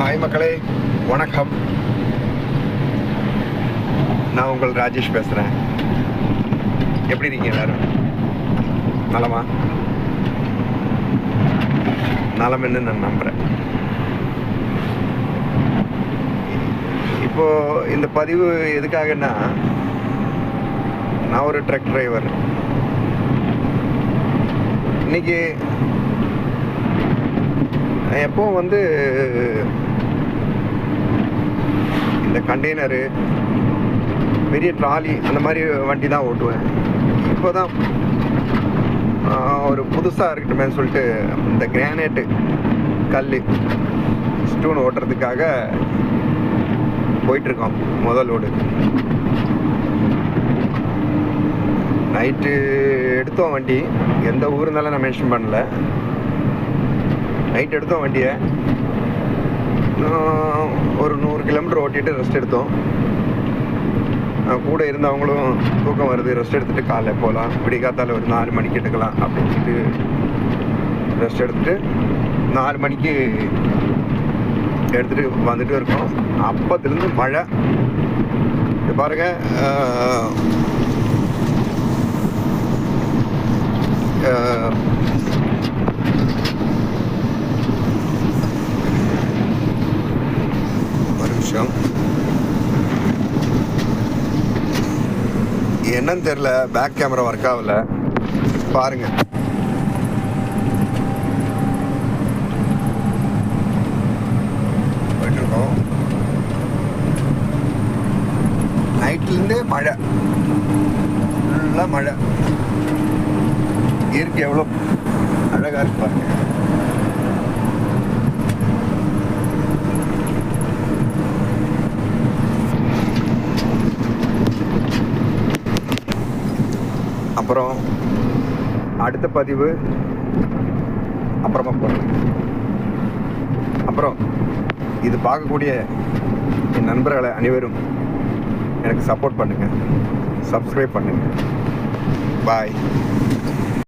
Hi மக்களே, வணக்கம். நான் உங்கள் ராஜேஷ் பேசுகிறேன். எப்படி இருக்கீங்க எல்லாரும்? நலமா? நலம்னு நான் நம்புகிறேன். இப்போது இந்த பதிவு எதுக்காகன்னா, நான் ஒரு ட்ரக் டிரைவர். இன்றைக்கி எப்போவும் இந்த கண்டெய்னரு, பெரிய ட்ராலி அந்த மாதிரி வண்டி தான் ஓட்டுவேன். இப்போ தான் ஒரு புதுசாக இருக்கட்டுமே சொல்லிட்டு இந்த கிரானைட்டு கல் ஸ்டோன் ஓட்டுறதுக்காக போயிட்டுருக்கோம். முதலோடு நைட்டு எடுத்தோம் வண்டி. எந்த ஊர் இருந்தாலும் நான் மென்ஷன் பண்ணல. நைட் எடுத்தோம் வண்டியை. ஒரு 100 கிலோமீட்டர் ஓட்டிட்டு ரெஸ்ட் எடுத்தோம். கூட இருந்தவங்களும் தூக்கம் வருது, ரெஸ்ட் எடுத்துகிட்டு காலைல போகலாம், விடிகாத்தால ஒரு 4 மணிக்கு எடுக்கலாம் அப்படின்னு சொல்லிட்டு ரெஸ்ட் எடுத்துகிட்டு 4 மணிக்கு எடுத்துகிட்டு வந்துட்டு இருக்கோம். அப்பத்துலேருந்து மழை. இது பாருங்கள், என்னன்னு தெரியல, பேக் கேமரா ஒர்க் ஆகல. பாருங்க, போயிட்டுருக்கோம். நைட்லேருந்தே மழை, ஃபுல்லாக மழை. இயற்கை எவ்வளோ அழகாக இருக்கு பாருங்க. அப்புறம் அடுத்த பதிவு அப்புறமா போகிறேன். அப்புறம் இது பார்க்கக்கூடிய என் நண்பர்களை அனைவரும் எனக்கு சப்போர்ட் பண்ணுங்கள், சப்ஸ்கிரைப் பண்ணுங்கள். பாய்.